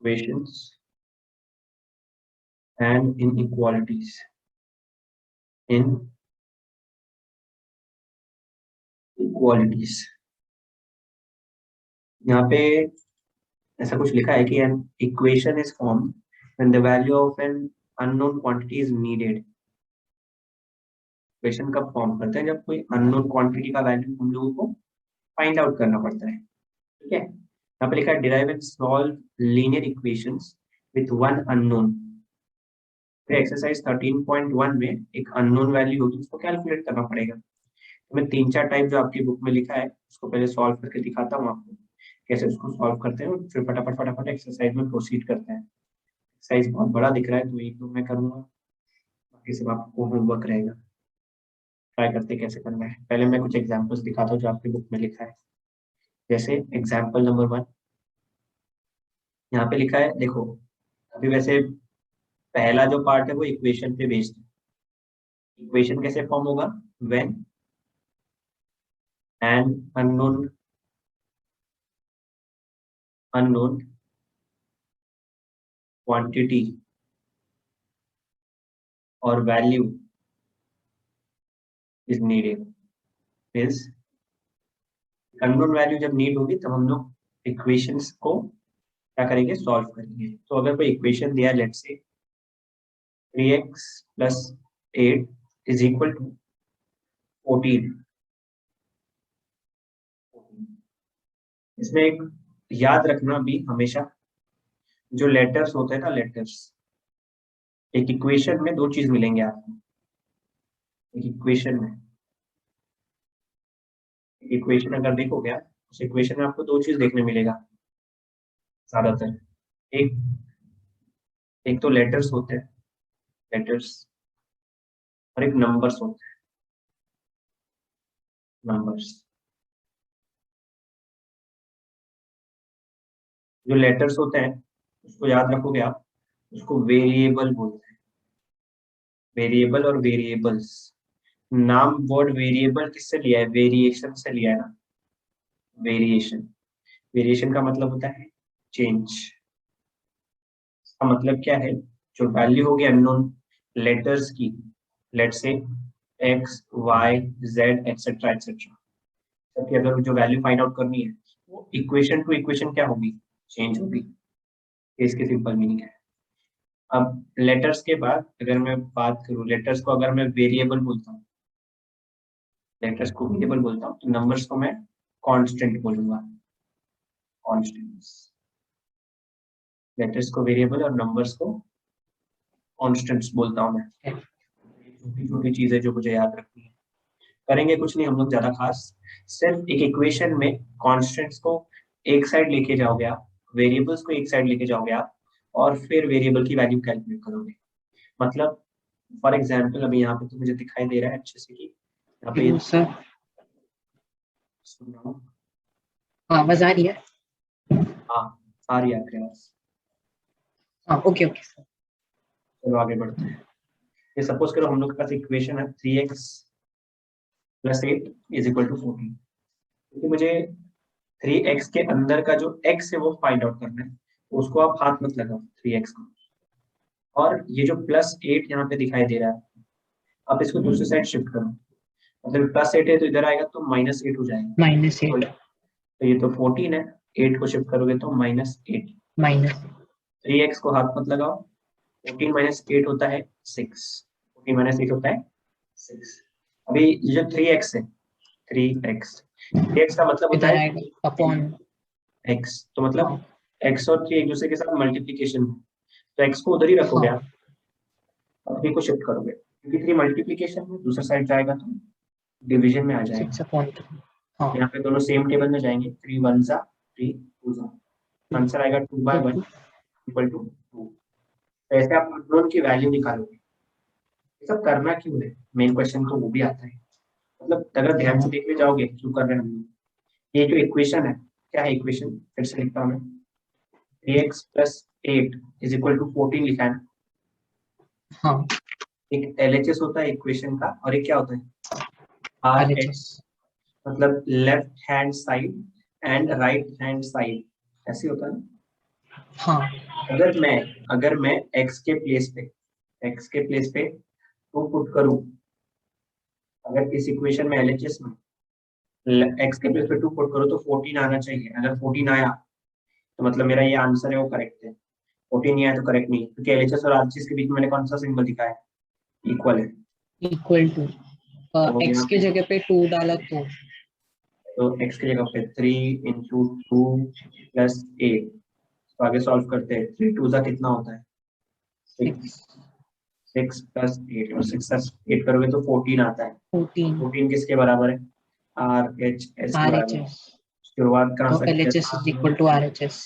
equations and inequalities यहाँ पे ऐसा कुछ लिखा है कि an equation is formed when the value of an unknown quantity is needed. Equation कब फॉर्म करते हैं? जब कोई अननोन क्वांटिटी का वैल्यू हम लोगों को फाइंड आउट करना पड़ता है। ठीक है, यहाँ पे लिखा है derive and solve linear equations with one unknown. Exercise 13.1 में एक अननोन वैल्यू होगी, उसको कैलकुलेट करना पड़ेगा। तो मैं 3-4 टाइप जो आपकी बुक में लिखा है उसको पहले सॉल्व करके दिखाता हूँ आपको कैसे उसको सॉल्व करते हैं, फिर फटाफट फटाफट एक्सरसाइज में प्रोसीड करते हैं। एक्सरसाइज बहुत बड़ा दिख रहा है तो एक दो मैं करूंगा, बाकी सब आपको होमवर्क रहेगा। ट्राई करते कैसे करना है। पहले मैं कुछ एग्जांपल्स दिखाता हूँ जो आपकी बुक में लिखा है। जैसे एग्जांपल नंबर 1 यहाँ पे लिखा है, देखो अभी वैसे पहला जो पार्ट है वो इक्वेशन पे बेस्ड है। इक्वेशन कैसे फॉर्म होगा? व्हेन एन अननोन क्वांटिटी और value is needed. Means unknown value जब नीड होगी तब हम लोग इक्वेशंस को क्या करेंगे? सॉल्व करेंगे। तो अगर कोई इक्वेशन दिया let's say 3x + 8 is equal to 14। इसमें एक याद रखना भी हमेशा, जो लेटर्स होते हैं ना, लेटर्स, एक इक्वेशन में दो चीज मिलेंगे आपको। एक इक्वेशन अगर देखोगे आप, उस इक्वेशन में आपको दो चीज देखने मिलेगा ज्यादातर। एक तो लेटर्स होते हैं, लेटर्स, और एक नंबर्स होते हैं, नंबर्स। जो लेटर्स होते हैं उसको याद रखोगे आप, उसको वेरिएबल बोलते हैं। वेरिएबल और वेरिएबल्स, नाम वर्ड वेरिएबल किससे लिया है? वेरिएशन से लिया है ना। वेरिएशन का मतलब होता है चेंज। इसका मतलब क्या है? जो वैल्यू होगी अननोन लेटर्स की, let's say x, y, z etcetera etcetera, सबकी अगर जो वैल्यू फाइंड आउट करनी है वो इक्वेशन टू इक्वेशन क्या होगी? चेंज होगी। इसकी सिंपल मीनिंग है। अब लेटर्स के बाद अगर मैं बात करूं, लेटर्स को अगर मैं वेरिएबल बोलता हूँ, लेटर्स को वेरिएबल बोलता हूँ, तो नंबर्स को मैं कांस्टेंट बोलूंगा। कांस्टेंट्स, लेटर्स को वेरिएबल और नंबर्स को कांस्टेंट्स बोलता हूँ मैं। छोटी छोटी चीजें जो मुझे याद रखनी है। करेंगे कुछ नहीं हम लोग ज्यादा खास, सिर्फ एक इक्वेशन में कांस्टेंट्स को एक साइड लेके जाओगे आप, वेरिएबल्स को एक साइड लेके जाओगे आप, और फिर वेरिएबल की वैल्यू कैलकुलेट करोगे। मतलब फॉर एग्जाम्पल अभी यहाँ पे तो मुझे दिखाई दे रहा है अच्छे से कि यहाँ पे सर सुन रहा हूँ। आवाज आ रही है? हाँ आ रही है आपके पास। हाँ ओके ओके सर। चलो आगे बढ़ते हैं। ये सपोज करो हम लोग के पास इक्वेशन है 3x + 8 = 14, क्योंकि मुझे 3x के अंदर का जो x है वो फाइंड आउट करना है, उसको आप हाथ मत लगाओ 3x को। और ये जो +8 यहाँ पे दिखाई दे रहा है, आप इसको दूसरी साइड शिफ्ट करो, मतलब +8 है तो इधर आएगा तो -8 हो जाएगा। -8 तो ये तो 14 है, 8 को शिफ्ट करोगे तो -8। माइनस 3x को हाथ मत लगाओ, 14 - 8 होता है 6। 14 - 8 होता है 6। अभी ये जो 3x है, 3x का मतलब होता इधर है आएगा अपॉन x, तो मतलब हाँ x और 3 एक दूसरे के साथ मल्टीप्लीकेशन है, तो x को उधर ही रखोगे हाँ आप, और 3 को शिफ्ट करोगे, क्योंकि 3 मल्टीप्लीकेशन में दूसरा साइड जाएगा तो डिवीजन में आ जाएगा। 6/2 हाँ यहाँ पे दोनों सेम टेबल में जाएंगे, 3 1 जा 3 2 जा, आंसर आएगा 2/1 = 2। तो ऐसे आप अननोन की वैल्यू निकालोगे। ये सब करना क्यों है? मेन क्वेश्चन तो वो भी आता है। मतलब अगर ध्यान से देखने जाओगे क्यों कर रहे हैं हम लोग, ये जो इक्वेशन है, क्या है इक्वेशन? फिर से लिखता हूँ मैं, 3x + 8 = 14 लिखा है। हाँ एक LHS होता है इक्वेशन का, और एक क्या होता है? RHS, RHS मतलब left hand side and right hand side, ऐसे होता है ना। हाँ अगर मैं x के प्लेस पे 2 पुट करूं, अगर इस इक्वेशन में LHS में x के प्लेस पे 2 पुट करूं तो 14 आना चाहिए। अगर 14 आया तो मतलब मेरा ये आंसर है वो करेक्ट है। 14 नहीं आया तो करेक्ट नहीं, क्योंकि LHS और RHS के बीच में मैंने कौन सा सिंबल दिखाया है, इक्वल है। इक्वल टू, तो एक्स यहाँ की पे जगह पे 2 डाला तो x की जगह पे 3 इंटू 2 प्लस 8, तो आगे सॉल्व करते हैं। 3 2 का कितना होता है 6, 6 6 प्लस 8 और 6 प्लस 8 करोगे तो 14 आता है। 14 14 किसके बराबर है, RHS के बराबर है। RHS उसके बाद कहाँ और से LHS is equal to RHS।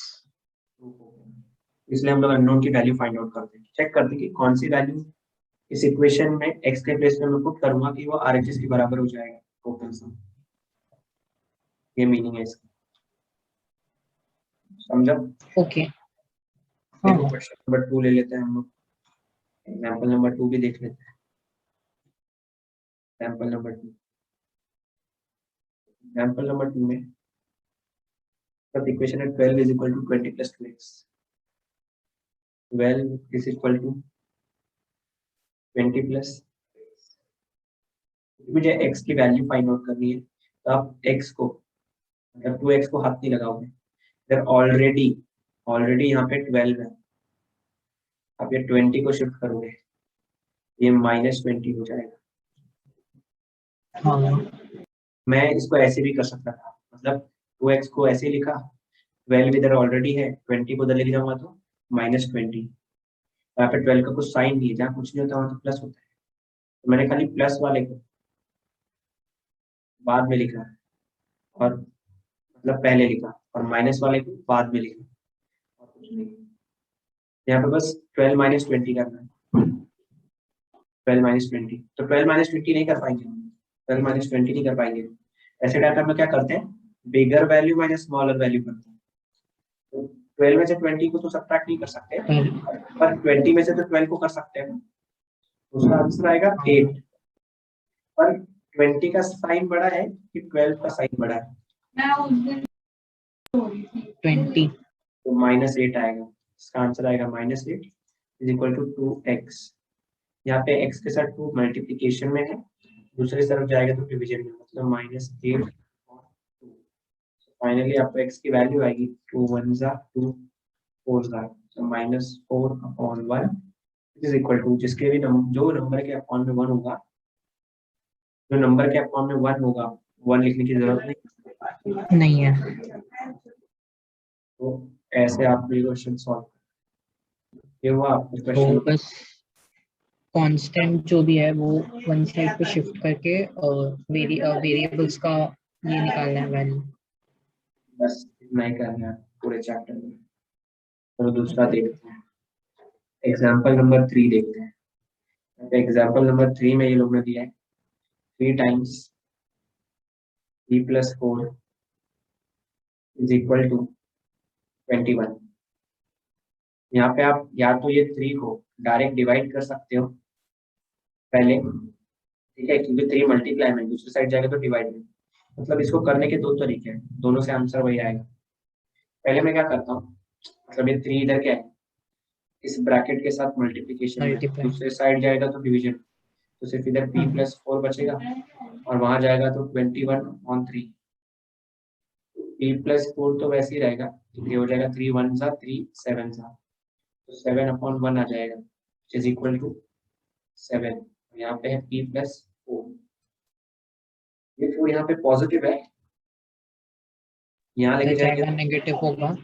इसलिए हम लोग अननोन की वैल्यू फाइंड आउट करते हैं, चेक करते हैं कि कौन सी वैल्यू इस इक्वेशन में x के प्लेस में मैं पुट करूंगा कि वो RHS के बराबर हो जाएगा टोटल सम। ये मीनिंग है इसका, समझा? ओके। हाँ देखो क्वेश्चन नंबर 2 ले लेते हैं हम लोग, एग्जांपल नंबर 2 भी देख लेते हैं। एग्जांपल नंबर 2 में the equation है 12 is equal to 20 plus 2x। 12 is equal to 20 plus, मुझे x की वैल्यू फाइंड आउट करनी है, तो आप x को मतलब 2x को हाथ नहीं लगाओगे, अगर ऑलरेडी यहाँ पे 12 है, आप ये 20 को शिफ्ट करोगे, ये -20 हो जाएगा। हाँ मैं इसको ऐसे भी कर सकता था, मतलब 2x को ऐसे लिखा, 12 इधर ऑलरेडी है, 20 को उधर लेके जाऊंगा तो -20। यहाँ पे 12 का कुछ साइन नहीं है, जहाँ कुछ नहीं होता वहां तो प्लस होता है, तो मैंने खाली प्लस वाले को बाद में लिखा और मतलब पहले लिखा, और माइनस वाले को बाद में लिखा, और कुछ नहीं। यहाँ पे बस 12 - 20 करना है। 12 - 20, तो 12 - 20 नहीं कर पाएंगे, 12 - 20 नहीं कर पाएंगे। ऐसे टाइप में क्या करते हैं, बिगर वैल्यू माइनस स्मॉलर वैल्यू करते हैं। तो 12 में से 20 को तो सब्ट्रैक्ट नहीं कर सकते, पर 20 में से तो 12 को कर सकते हैं। उसका आंसर आएगा 8, पर 20 का साइन बड़ा है कि 12 का साइन बड़ा है, 20। तो -8 आएगा। इसका आंसर आएगा -8 इज इक्वल टू 2x। यहाँ पे x के साथ 2 मल्टीप्लीकेशन में है, दूसरी तरफ जाएगा तो डिवीजन में, मतलब -8 और 2। फाइनली आपको x की वैल्यू आएगी 2 1 जा 2 4 जा, तो -4/1 इज इक्वल टू, जिसके भी जो नंबर के अपॉन में 1 होगा, जो नंबर के अपॉन में 1 होगा, 1 लिखने की जरूरत नहीं। नहीं है। तो ऐसे आप क्वेश्चन सॉल्व, ये हुआ आपका तो क्वेश्चन। बस कांस्टेंट जो भी है वो वन साइड पे शिफ्ट करके वेरिएबल्स का ये निकालना है वैल्यू। बस इतना ही करना है पूरे चैप्टर में। तो दूसरा देखते हैं, एग्जाम्पल नंबर 3 देखते हैं। एग्जाम्पल नंबर 3 में ये लोग ने दिया है 3 टाइम्स 3 + 4 इज इक्वल टू 21। यहाँ पे आप या तो ये 3 को डायरेक्ट डिवाइड कर सकते हो पहले, ठीक है, क्योंकि 3 मल्टीप्लाई में दूसरी साइड जाएगा तो डिवाइड में, मतलब इसको करने के 2 तरीके हैं, दोनों से आंसर वही आएगा। पहले मैं क्या करता हूँ, मतलब ये 3 इधर क्या है, इस ब्रैकेट के साथ मल्टीप्लीकेशन में, मल्टीप्लाई। दूसरे साइड जाएगा तो डिवीजन, तो सिर्फ इधर p + 4 बचेगा, और वहां जाएगा तो 21/3। p + 4 तो वैसे ही रहेगा, तो ये हो जाएगा 3 1 जा 3 7 जा, तो 7/1 आ जाएगा, इज इक्वल टू 7। यहाँ पे है p + 4, ये 4 यहाँ पे पॉजिटिव है, यहाँ लेके जाएंगे जाएगा तो नेगेटिव होगा,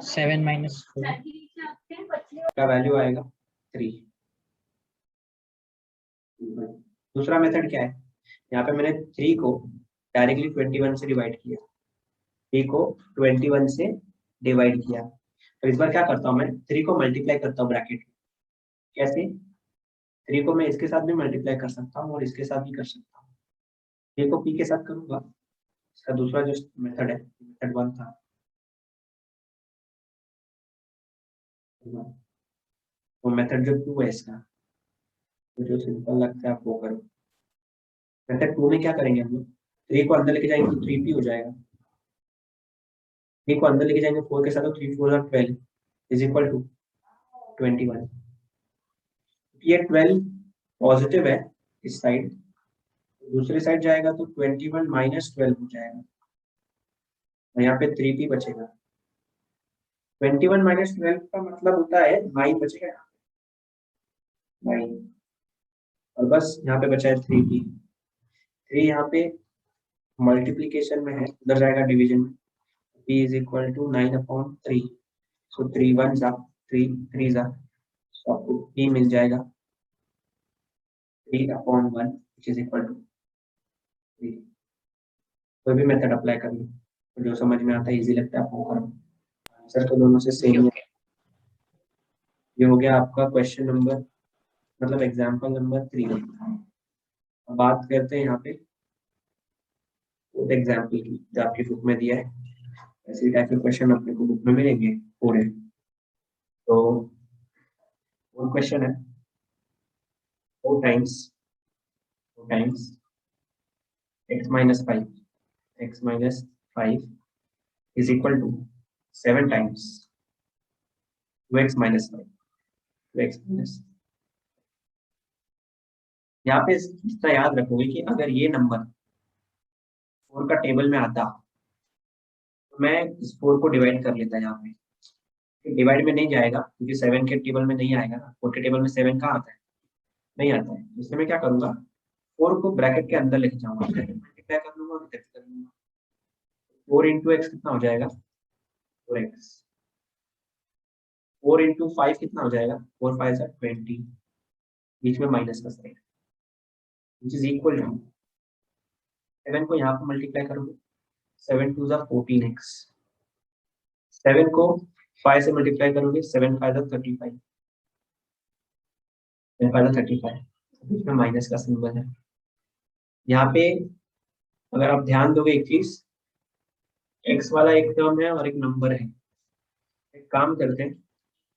7 - 4। का वैल्यू आएगा 3। दूसरा मेथड क्या है, यहाँ पे मैंने 3 को डायरेक्टली 21 से डिवाइड किया, 3 को 21 से डिवाइड किया, तो इस बार क्या करता हूँ, मैं 3 को मल्टीप्लाई करता हूँ ब्रैकेट में। कैसे, 3 को मैं इसके साथ भी मल्टीप्लाई कर सकता हूँ और इसके साथ भी कर सकता हूँ। 3 को p के साथ करूंगा, इसका दूसरा जो मेथड है, मेथड 1 था, वो मेथड जो 2 है इसका, जो सिंपल लगता है आप वो करो। मेथड 2 में क्या करेंगे हम लोग, 3 को अंदर लेके जाएंगे तो 3p हो जाएगा, 3 को अंदर लेके जाएंगे 4 के साथ तो 3 4 12, इज इक्वल टू 21। ये 12 पॉजिटिव है इस साइड, दूसरी साइड जाएगा तो 21 माइनस 12 हो जाएगा और यहाँ पे 3p बचेगा। 21 माइनस 12 का मतलब होता है 9 बचेगा, 9, और बस यहाँ पे बचा है 3p। 3 यहाँ पे मल्टीप्लीकेशन में है, उधर जाएगा डिवीजन में। p इज इक्वल टू 9/3, सो 3 1 जा 3 3 जा, तो आपको p मिल जाएगा 3/1 which is equal to 3। कोई भी मेथड अप्लाई कर लो, तो जो समझ में आता है, इजी लगता है आपको करो। आंसर तो दोनों से सेम ही है। ये हो गया आपका क्वेश्चन नंबर, मतलब एग्जाम्पल नंबर 3। अब बात करते हैं यहाँ पे एग्जाम्पल की, जो आपकी बुक में दिया है। ऐसे टाइप के क्वेश्चन अपने को बुक में मिलेंगे पूरे। तो वो क्वेश्चन है 4 times x minus 5 is equal to 7 times 2x minus 5, 2x minus। यहाँ पे इतना याद रखोगे कि अगर ये नंबर 4 का टेबल में आता तो मैं इस 4 को डिवाइड कर लेता यहाँ पे। डिवाइड में नहीं जाएगा क्योंकि 7 के टेबल में नहीं आएगा ना, 4 के टेबल में 7 कहाँ आता है, नहीं आता है। इसलिए मैं क्या करूंगा, 4 को ब्रैकेट के अंदर लेके जाऊंगा, मल्टीप्लाई कर लूंगा, कर लूंगा। 4 इंटू एक्स कितना हो जाएगा, 4x। 4 इंटू 5 कितना हो जाएगा, 4 5 20, बीच में माइनस का sign, which is equal to 7 को यहाँ पर मल्टीप्लाई करोगे, 7 2 14x। 7 को 5 से मल्टीप्लाई करोगे, 7 5 35, 7 5 35, बीच में माइनस का सिंबल है। यहाँ पे अगर आप ध्यान दोगे एक चीज, x वाला एक टर्म है और एक नंबर है। एक काम करते हैं,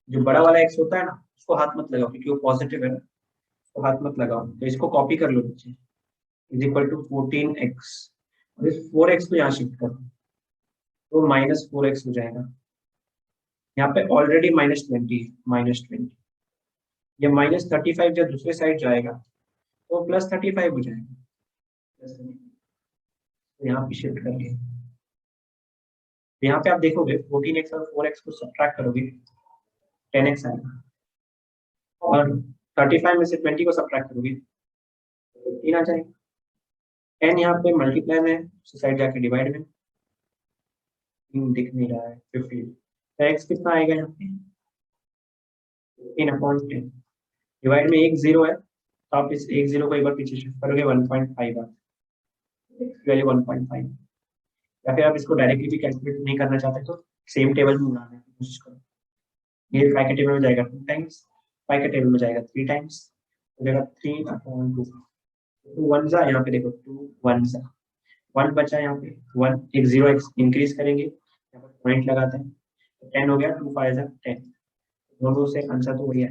जो बड़ा वाला x होता है ना, उसको हाथ मत लगाओ क्योंकि वो पॉजिटिव है ना, तो हाथ मत लगाओ। तो इसको कॉपी कर लो नीचे, इज इक्वल टू 14x, और इस 4x को यहाँ शिफ्ट करो तो माइनस 4x हो जाएगा। यहाँ पे ऑलरेडी -20 है, -20। ये -35 जब दूसरे साइड जाएगा तो +35 हो जाएगा। तो यहाँ पे शिफ्ट करके यहाँ पे आप देखोगे 14x और 4x को सब्ट्रैक्ट करोगे 10x आएगा, और 35 में से 20 को सब्ट्रैक्ट करोगे 15 आ जाएगा। 10 यहाँ पे मल्टीप्लाई में, साइड जाके डिवाइड में, दिख नहीं रहा है 15, तो x कितना आएगा यहाँ पे 15/10। डिवाइड में एक 0 है, तो आप इस एक 0 को एक बार पीछे शिफ्ट करोगे 1.5 आ, वैल्यू 1.5। या फिर आप इसको डायरेक्टली भी कैलकुलेट नहीं करना चाहते तो सेम टेबल में बनाने की कोशिश करो। ये 5 के टेबल में जाएगा 2 टाइम्स, 5 के टेबल में जाएगा 3 टाइम्स, हो जाएगा 3/2। 2 1 जा, यहाँ पे देखो 2 1 जा, 1 बचा यहाँ पे 1, एक 0 इंक्रीज करेंगे, यहाँ पर पॉइंट लगाते हैं, 10 हो गया, 2 5 10। दोनों से आंसर तो वही है,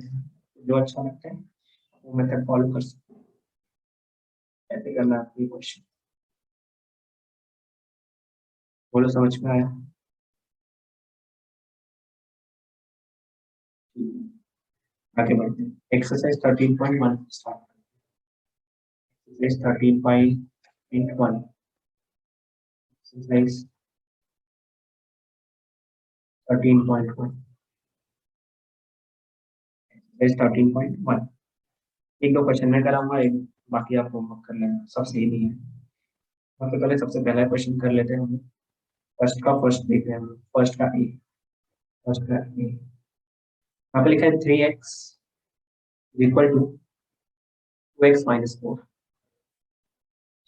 जो अच्छा लगता है वो मेथड फॉलो कर सकते हैं। ऐसे करना है क्वेश्चन। बोलो समझ में आया? आगे बढ़ते हैं, exercise 13.1 start. Exercise 13.1, exercise 13.1, exercise 13.1। एक दो क्वेश्चन मैं कराऊंगा, एक बाकी आप होमवर्क कर लेना, सब सेम ही है। सबसे पहले सबसे पहला क्वेश्चन कर लेते हैं हम, फर्स्ट का फर्स्ट देख रहे हैं हम, फर्स्ट का ए, फर्स्ट का ए। यहाँ पे लिखा है 3x equal to 2x minus 4।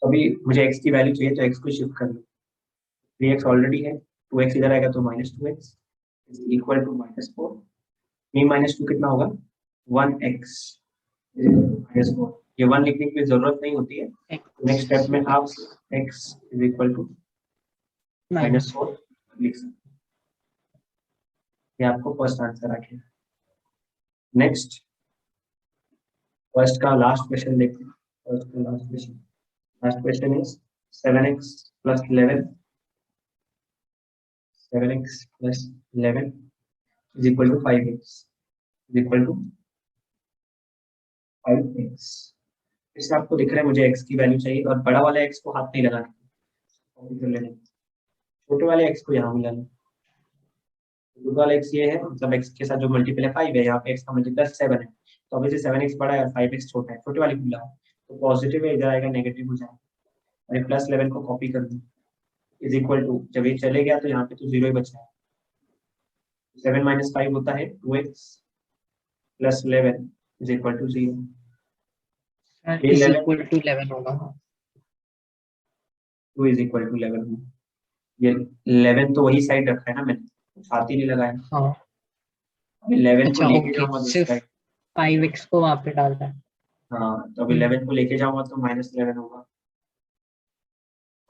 तो अभी मुझे x की वैल्यू चाहिए, तो x को शिफ्ट कर लो, 3x ऑलरेडी है, 2x इधर आएगा तो -2x इक्वल टू -4। -2 कितना होगा 1x -4। ये 1 लिखने की जरूरत नहीं होती है, नेक्स्ट स्टेप में आप x इज इक्वल टू -4 लिख सकते हैं। ये आपको फर्स्ट आंसर आ गया। नेक्स्ट फर्स्ट का लास्ट क्वेश्चन देखते हैं। फर्स्ट का last question is 7x plus 11, 7x plus 11 is equal to 5x is equal to 5x। इससे आपको दिख रहा है मुझे x की वैल्यू चाहिए और बड़ा वाला x को हाथ नहीं लगाना, कॉपी कर लेना, छोटे वाले x को यहाँ मिला लें। छोटे वाला x ये है, मतलब x के साथ जो मल्टीपल है 5 है, यहाँ पे x का मल्टीपल 7 है, तो अभी से 7x बड़ा है और 5x छोटा है, छोटे वाले को मिला तो पॉजिटिव है, इधर आएगा नेगेटिव हो जाएगा, और प्लस 11 को कॉपी कर दूं इज इक्वल टू, जब ये चले गया तो यहाँ पे तो 0 ही बचा है, 7 माइनस 5 होता है 2x plus 11 is equal to 0। ये इज 11 इक्वल टू 11 होगा। 2 इज इक्वल टू 11 होगा। ये 11 तो वही साइड रखा है ना मैंने, साथ ही नहीं लगाया। हाँ 11 को अच्छा लेके ओके, जाऊंगा दूसरी सिर्फ साइड। 5x को वहाँ पे डालना है। हाँ तो अब 11 को लेके जाऊंगा तो माइनस 11 होगा,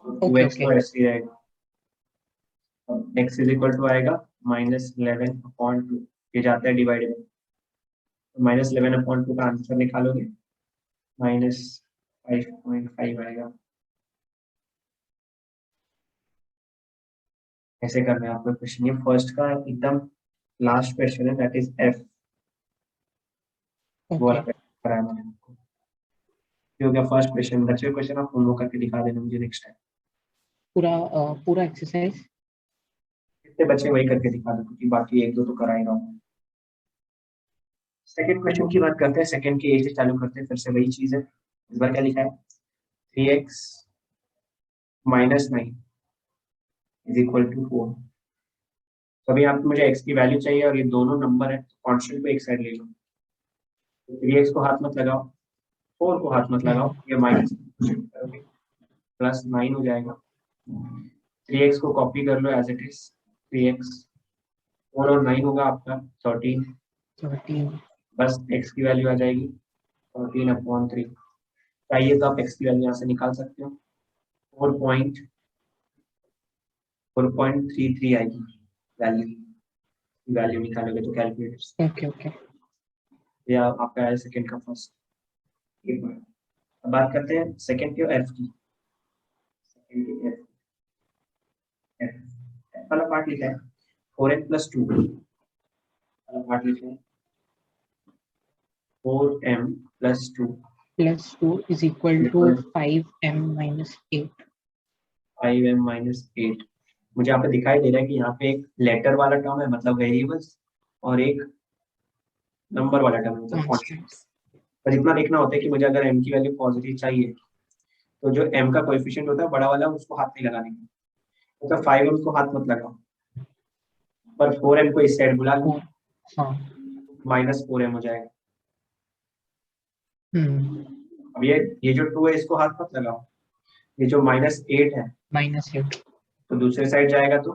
ओके 2x ओके तो ऐसे ही रहेगा, x इज इक्वल टू आएगा माइनस 11 अपॉन 2, ये जाता है डिवाइड में, तो माइनस 11 अपॉन 2 का आंसर निकालोगे माइनस 5.5 आएगा। ऐसे करना है आपको क्वेश्चन, ये फर्स्ट का एकदम लास्ट क्वेश्चन है, दैट इज एफ, वो वाला ओके। कराया मैंने आपको। ये हो गया फर्स्ट क्वेश्चन, बच्चे क्वेश्चन आप होमवर्क करके दिखा देना मुझे नेक्स्ट टाइम। पूरा एक्सरसाइज कितने बच्चे वही करके दिखा दो, क्योंकि बाकी एक दो तो करा ही रहा हूँ। सेकंड क्वेश्चन की बात करते हैं, सेकंड के ए से चालू करते हैं, फिर से वही चीज है। इस बार क्या लिखा है, 3x minus 9 is equal to 4। तो अभी आपको मुझे x की वैल्यू चाहिए और ये दोनों नंबर है, कांस्टेंट को एक साइड ले लो, तो 3x को हाथ मत लगाओ, 4 को हाथ मत लगाओ, ये माइनस करोगे प्लस 9 हो जाएगा, 3x को कॉपी कर लो एज इट इज, 3x 4 और 9 होगा आपका 13, 13 बस x की वैल्यू आ जाएगी 13 अपॉन 3। चाहिए तो आप x की वैल्यू यहाँ से निकाल सकते हो, 4.33 आएगी वैल्यू निकालोगे तो कैलकुलेटर से। Okay okay. ये आपका है सेकंड का फर्स्ट। एक मिनट, अब बात करते हैं सेकंड की एफ की। सेकंड की एफ, एफ वाला पार्ट लिखा है 4n प्लस 2 वाला पार्ट लिखा है 4m plus 2 plus 2 is equal to 5m minus 8। 5m minus 8। मुझे यहाँ पे दिखाई दे रहा है कि यहाँ पे एक लेटर वाला टर्म है मतलब वेरिएबल्स, और एक नंबर वाला टर्म है मतलब कॉन्स्टेंट। पर इतना देखना होता है कि मुझे अगर m की वैल्यू पॉजिटिव चाहिए तो जो m का कोएफिशिएंट होता है बड़ा वाला, उसको हाथ नहीं लगाने का, मतलब 5m को हाथ मत लगाओ, पर 4m को इस साइड बुला लो, हाँ माइनस 4m हो जाएगा। हम्म अब ये जो 2 है इसको हाथ मत लगाओ, ये जो माइनस 8 है -8 तो दूसरे साइड जाएगा तो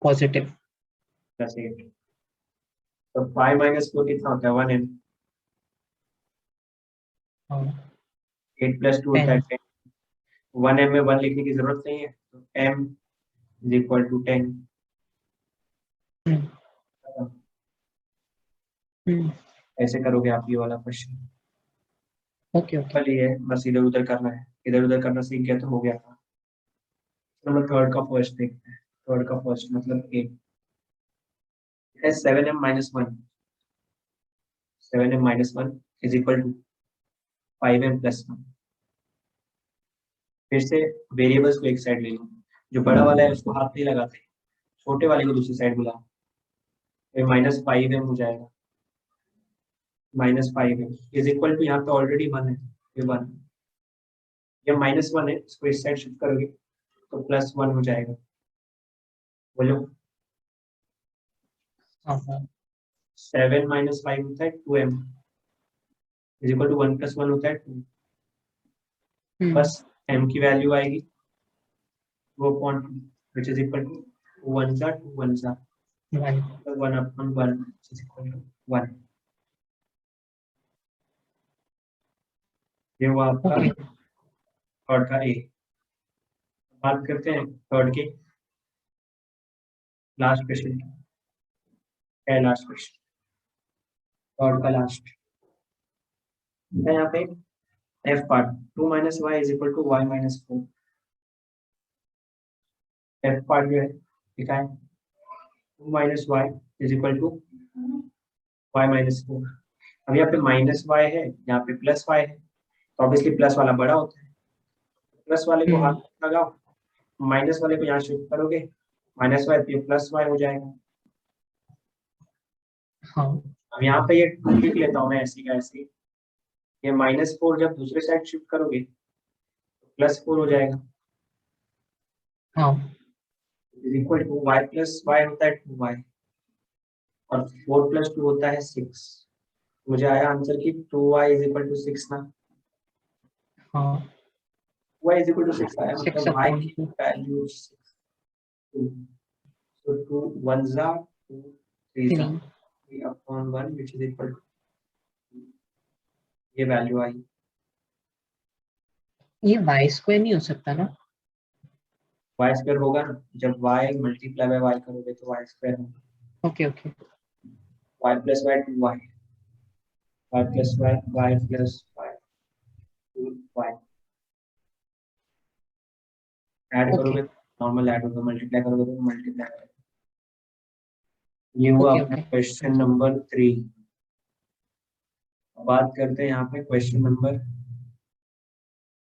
पॉजिटिव। प्लस 8, तो 5 माइनस 4 कितना होता है 1m, हाँ 8 प्लस 2 होता है 10, 1m में 1 लिखने की जरूरत नहीं है, तो m इज इक्वल टू 10। ऐसे करोगे आप ये वाला क्वेश्चन, ओके ओके। पहले ये बस इधर उधर करना है, इधर उधर करना सीख गया तो हो गया था। नंबर थर्ड का फर्स्ट देखते हैं, थर्ड का फर्स्ट मतलब ए है 7m minus 1, 7m minus 1 is equal to 5m plus 1। फिर से वेरिएबल्स को एक साइड ले लो, जो बड़ा वाला है उसको हाथ नहीं लगाते, छोटे वाले को दूसरी साइड बुलाओ, फिर माइनस 5m हो जाएगा, -5m इज इक्वल टू, यहाँ पे ऑलरेडी 1 है, ये 1, ये -1 है, इसको इस साइड शिफ्ट करोगे तो +1 हो जाएगा। बोलो, हाँ हाँ 7 माइनस 5 होता है 2m इज इक्वल टू 1 + 1 होता है 2, बस m की वैल्यू आएगी 2/2 which is equal to 1 सा 2 1 सा 1 upon 1 which is equal to 1। ये हुआ आपका ओके। थर्ड का ए। बात करते हैं थर्ड के लास्ट क्वेश्चन की, है लास्ट क्वेश्चन, थर्ड का लास्ट है यहाँ पे F part 2 minus Y is equal to Y minus 4। F part जो है लिखा है 2 minus Y is equal to y minus 4। अब यहाँ पे माइनस वाई है, यहाँ पे प्लस वाई है, तो ऑब्वियसली प्लस वाला बड़ा होता है, प्लस वाले को हाथ लगाओ, माइनस वाले को यहाँ शिफ्ट करोगे, माइनस वाई प्लस वाई हो जाएगा। हाँ अब यहाँ पे ये 2 लिख लेता हूँ मैं ऐसे का ऐसे, ये -4 जब दूसरे साइड शिफ्ट करोगे तो +4 हो जाएगा, हाँ is equal to y plus Y होता है 2y और 4 + 2 होता है 6। मुझे आया आंसर कि 2y इज इक्वल टू 6 ना, हाँ 2y इज इक्वल टू 6 आया, 6 मतलब y upon की 2 वैल्यू 6। So 2 1 जा 2 3 जा 3 3 upon 1 which is equal to ये वैल्यू आई। ये y स्क्वायर नहीं हो सकता ना? y स्क्वायर होगा ना, जब y मल्टीप्लाई बाय y करोगे तो y स्क्वायर होगा। Okay okay y plus y 2y, y plus y, y plus y 2y, add okay करोगे नॉर्मल ऐड होगा, मल्टीप्लाई करोगे तो मल्टीप्लाई करोगे। ये हुआ ओके अपना ओके क्वेश्चन नंबर 3। बात करते हैं यहाँ पे क्वेश्चन नंबर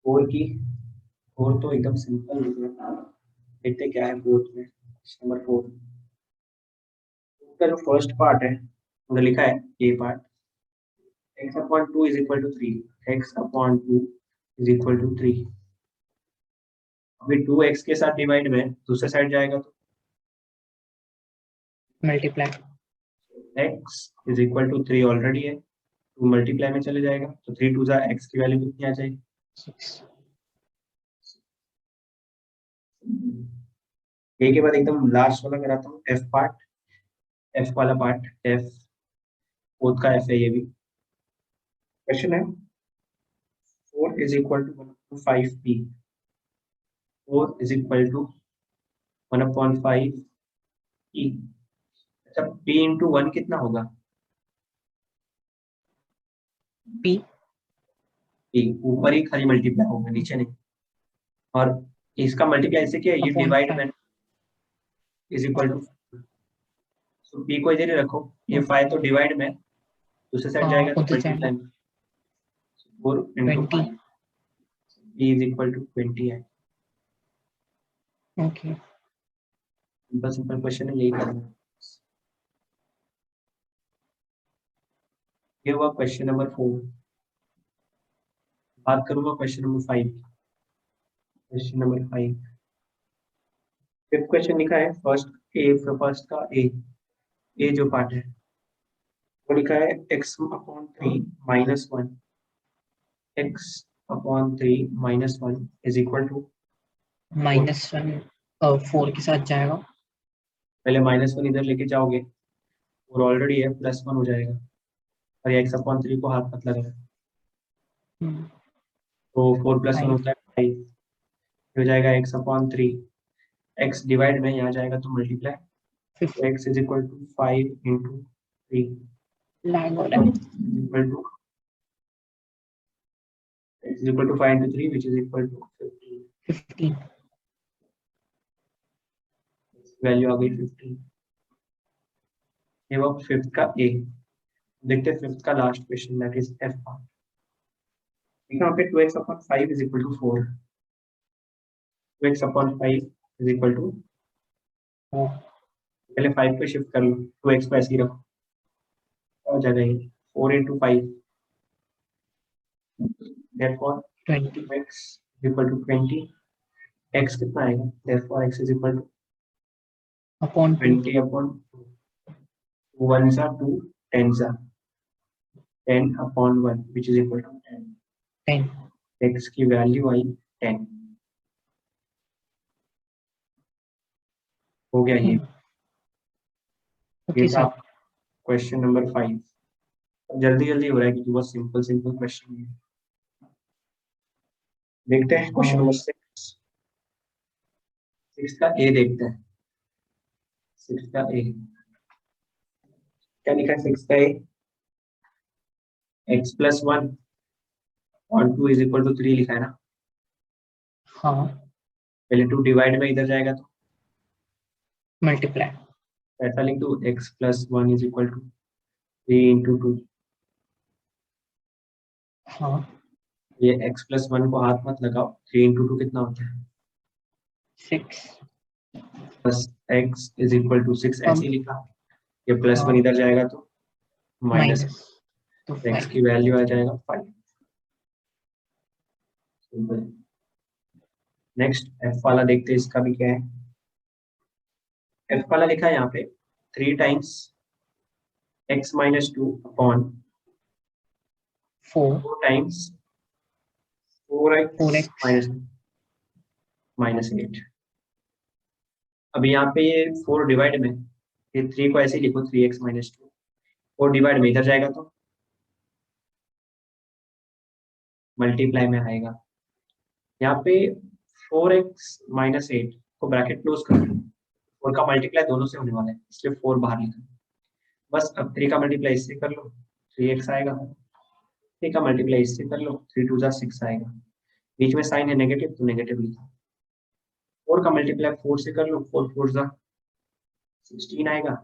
4 की। 4 तो एकदम सिंपल है, देखते क्या है फोर्थ में। नंबर 4 का जो फर्स्ट पार्ट है उन्होंने लिखा है A part, x upon 2 is equal to 3, x upon 2 is equal to 3। अभी 2x के साथ डिवाइड में दूसरे साइड जाएगा तो multiply x is equal to 3 already है, 2 मल्टीप्लाई में चले जाएगा तो 3 2 जा x की वैल्यू कितनी आ जाएगी 6 a के बाद एकदम लास्ट वाला कराता हूँ f पार्ट, f वाला पार्ट, f फोर्थ का f है ये भी। क्वेश्चन है 4 is equal to 5p, 4 is equal to 1/5 e। अच्छा p इंटू 1 कितना होगा p p, ऊपर ही खाली मल्टीप्लाई होगा नीचे नहीं, और इसका मल्टीप्लाई ऐसे किया ये अपॉन डिवाइड 5 में इज इक्वल टू, तो p को इधर ही रखो, ये 5 तो डिवाइड में दूसरे साइड हाँ जाएगा तो उधर मल्टीप्लाई जाएगा में, 4 into 20 5 p is equal to 20 है। ओके सिंपल सिंपल क्वेश्चन है, यही करना है। ये हुआ क्वेश्चन नंबर 4। बात करूंगा question number 5। Question number 5 fifth question लिखा है फर्स्ट का ए जो पार्ट है वो लिखा है x upon 3 minus 1, x upon 3 minus 1 is equal to, -1 4 के साथ जाएगा पहले -1 इधर लेके जाओगे और ऑलरेडी है +1 हो जाएगा, और ये x अपॉन 3 को हाथ मत लगाना, तो 4 + 1 5 होता है 5, हो जाएगा x अपॉन 3, x डिवाइड में यहाँ जाएगा तो मल्टीप्लाई, तो x is equal to 5 into 3 lag हो रहा है equal to x is equal to 5 into 3 which is equal to 15, 15 value आ गई 15। ये वो फिफ्थ का ए। देखते हैं फिफ्थ का last question that is F part. यहाँ पे 2x upon 5 is equal to 4, 2x upon 5 is equal to, पहले 5 पे शिफ्ट कर लो, 2x को ऐसे ही रखो, हो जाएगा ये 4 into 5, therefore 20 2x is equal to 20, x कितना आएगा, therefore x is equal to upon 2 20 upon 2, 1 जा 2, 10 जा 10 upon 1 which is equal to 10, 10 x की वैल्यू आई 10। हो गया ये ओके था सर क्वेश्चन नंबर 5। जल्दी जल्दी हो रहा है क्योंकि बहुत सिंपल सिंपल क्वेश्चन है। देखते हैं क्वेश्चन नंबर 6। 6 का ए देखते हैं। 6 का ए क्या लिखा है 6 का ए, x प्लस 1 और 2 इज इक्वल टू 3 लिखा है ना, हाँ पहले 2 डिवाइड में इधर जाएगा तो मल्टीप्लाई ऐसा लिख दो x plus 1 is equal to 3 into 2। हाँ ये x प्लस 1 को हाथ मत लगाओ, 3 इंटू 2 कितना होता है? 6। Plus x is equal to 6 ऐसे ही लिखा। ये प्लस 1 हाँ इधर जाएगा तो माइनस, माइनस तो x 5। की वैल्यू आ जाएगा 5। सिंपल। नेक्स्ट f वाला देखते हैं, इसका भी क्या है। f वाला लिखा है यहाँ पे 3 times x minus 2 upon 4 4 times 4x 4x minus 8। अब यहाँ पे ये 4 डिवाइड में, ये 3 को ऐसे ही लिखो 3x माइनस 2। 4 डिवाइड में इधर जाएगा तो मल्टीप्लाई में आएगा। यहाँ पे 4x माइनस 8 को ब्रैकेट क्लोज कर दो, 4 का मल्टीप्लाई दोनों से होने वाला है इसलिए 4 बाहर लिखा। बस अब 3 का मल्टीप्लाई इससे कर लो 3x आएगा, 3 का मल्टीप्लाई इससे कर लो 3 2 जा 6 आएगा, बीच में साइन है नेगेटिव तो नेगेटिव लिखा। 4 का मल्टीप्लाई 4 से कर लो 4 4 जा 16 आएगा।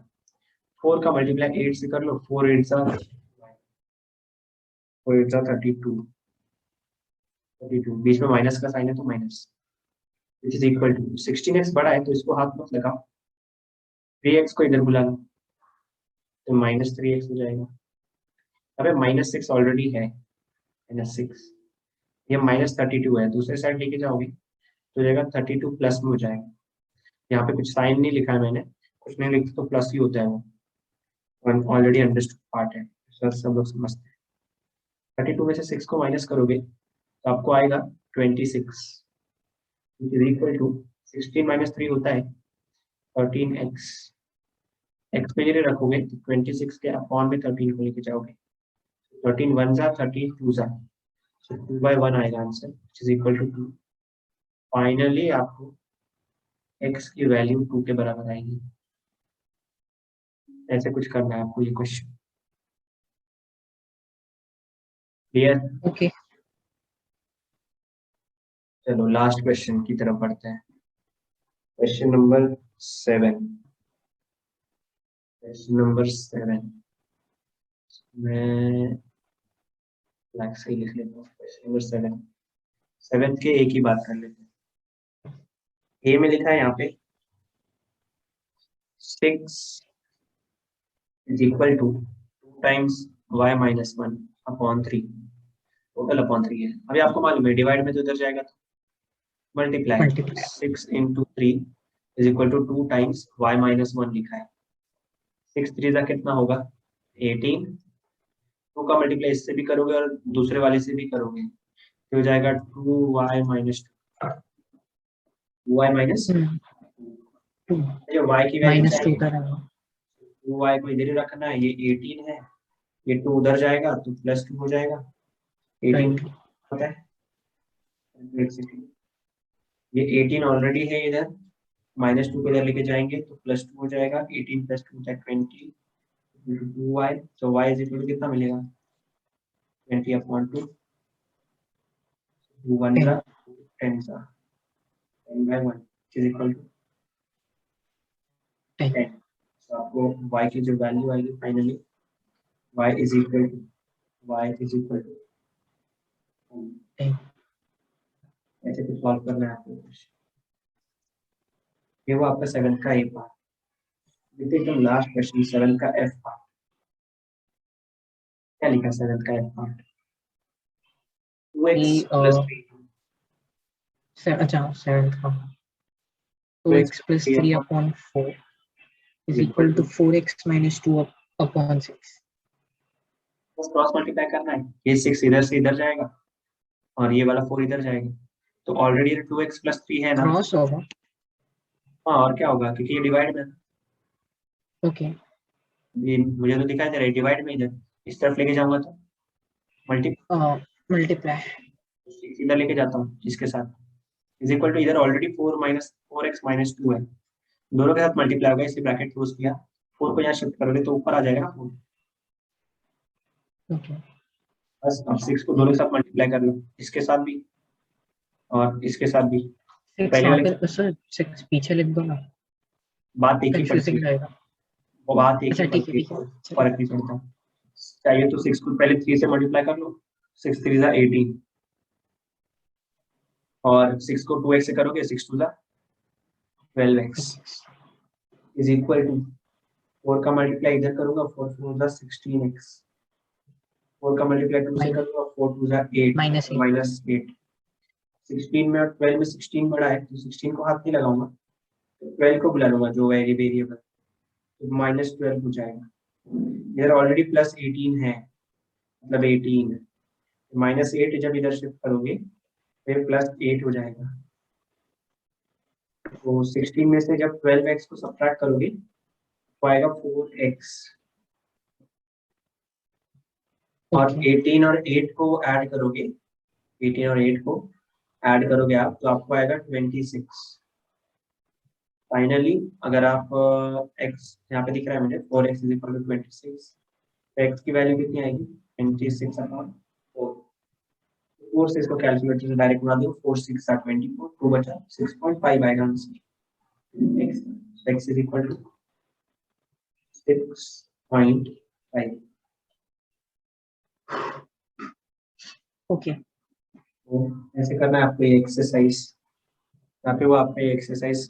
4 का मल्टीप्लाई 8 से कर लो 4 8 जा 32, 32 बीच में माइनस का साइन है तो minus, which is equal to 16x बड़ा है तो इसको हाथ मत लगाओ, 3x को इधर बुला लो तो माइनस 3x हो जाएगा। अबे माइनस 6 ऑलरेडी है, माइनस 6, ये माइनस 32 है, दूसरे साइड लेके जाओगे तो जाएगा 32 प्लस में हो जाएगा। यहाँ पे कुछ साइन नहीं लिखा है मैंने, कुछ नहीं लिखा तो प्लस ही होता है वो, ऑलरेडी अंडरस्टूड पार्ट है, सर सब लोग समझते हैं। 32 में से 6 को माइनस करोगे तो आपको आएगा 26 इज इक्वल टू 16 माइनस 3 होता है 13x। x पे जरिए रखोगे तो 26 के अपॉन में 13 को लेके जाओगे, 13 1 जा 13 2 जा, so 2/1 आएगा answer, which is equal to 2। Finally आपको x की वैल्यू 2 के बराबर आएगी। ऐसे कुछ करना है आपको ये क्वेश्चन, क्लियर? ओके। चलो लास्ट क्वेश्चन की तरफ बढ़ते हैं। क्वेश्चन नंबर 7, क्वेश्चन नंबर 7 मैं ब्लैक से ही लिख लेता हूँ। क्वेश्चन नंबर 7, 7 के एक ही बात कर लेते हैं। ए में लिखा है यहाँ पे 6 is equal to 2 times y minus 1 upon 3, total upon 3 है। अभी आपको मालूम है डिवाइड में तो उधर जाएगा तो multiply, multiply 6 into 3 is equal to 2 times y minus 1 लिखा है। 6 3 का कितना होगा 18, 2 का मल्टीप्लाई इससे भी करोगे और दूसरे वाले से भी करोगे तो हो जाएगा 2y माइनस 2y माइनस 2 ये y की वैल्यू माइनस 2 चाहिए, का रहेगा। 2y को इधर ही रखना है, ये 18 है, ये 2 उधर जाएगा तो प्लस 2 हो जाएगा, 18 राइट होता है। ये 18 ऑलरेडी है इधर, माइनस 2 को इधर लेके जाएंगे तो प्लस 2 हो जाएगा, 18 प्लस 2 होता है 20, 2y, तो y इज इक्वल टू कितना मिलेगा 20 अपॉन 2, 2 1 जा 10 जा 10/1 इज इक्वल टू 10 10। तो आपको y की जो वैल्यू आएगी finally y is equal to 10। ऐसे कुछ सॉल्व करना है आपको। ये वो आपका 7 का एक पार्ट। देखते हैं एकदम लास्ट क्वेश्चन 7 का एफ पार्ट, क्या लिखा 7 का एफ पार्ट, 2x ये प्लस 3, अच्छा 7 का 2x 2x plus 3 upon 4 is equal to 4x minus 2 upon 6। बस क्रॉस मल्टीप्लाई करना है, ये 6 इधर से इधर जाएगा और ये वाला 4 इधर जाएगा, तो ऑलरेडी 2x प्लस 3 है ना। क्रॉस होगा। हाँ और क्या होगा क्योंकि ये डिवाइड में, ओके ये मुझे तो दिखाई दे रहा है डिवाइड में, इधर इस तरफ लेके जाऊंगा तो मल्टीप्लाई इधर लेके जाता हूँ इसके साथ, इज इक्वल टू इधर ऑलरेडी 4x माइनस 2 है, दोनों के साथ मल्टीप्लाई होगा इसलिए ब्रैकेट क्लोज किया, 4 को यहाँ शिफ्ट करोगे तो ऊपर आ जाएगा ना 4। ओके बस अब 6 को दोनों के साथ मल्टीप्लाई कर लो, इसके साथ भी और इसके साथ भी, 6 पहले वहाँ वाले पे सर 6 पीछे लिख दो ना, बात एक ही पड़ती कंफ्यूजिंग है, रहेगा। वो बात एक अच्छा ही ठीक है बनती ठीक है है, अच्छा, फर्क नहीं पड़ता। चाहिए तो 6 को पहले 3 से मल्टीप्लाई कर लो, 6 3 जा 18, और 6 को 2x से करोगे 6 2 जा 12x इज इक्वल टू 4 का मल्टीप्लाई इधर करूंगा 4 4 जा 16x, 4 का मल्टीप्लाई 2 से करूंगा 4 2 जा 8 माइनस और -8। 16 में और 12 में 16 बड़ा है तो 16 को हाथ नहीं लगाऊंगा, तो 12 को बुला लूंगा जो वेरिएबल, तो -12 हो जाएगा। इधर ऑलरेडी +18 है, मतलब 18 है, -8 जब इधर शिफ्ट करोगे फिर +8 हो जाएगा। तो 16 में से जब 12x को सब्ट्रैक्ट करोगे तो आएगा 4x, और ओके 18 और 8 को ऐड करोगे, 18 और 8 को ऐड करोगे आप तो आपको आएगा 26। फाइनली अगर आप x यहाँ पे दिख रहा है मुझे 4x इज इक्वल टू 26, तो x की वैल्यू कितनी आएगी 26 अपॉन 4। 4 से इसको कैलकुलेटर से डायरेक्ट बना दो, 4 6 are 24, 2 बचा 6.5 आएगा answer. x is equal to 6.5। Okay तो ऐसे करना है आपको ये एक्सरसाइज, यहाँ पे वो आपका ये एक्सरसाइज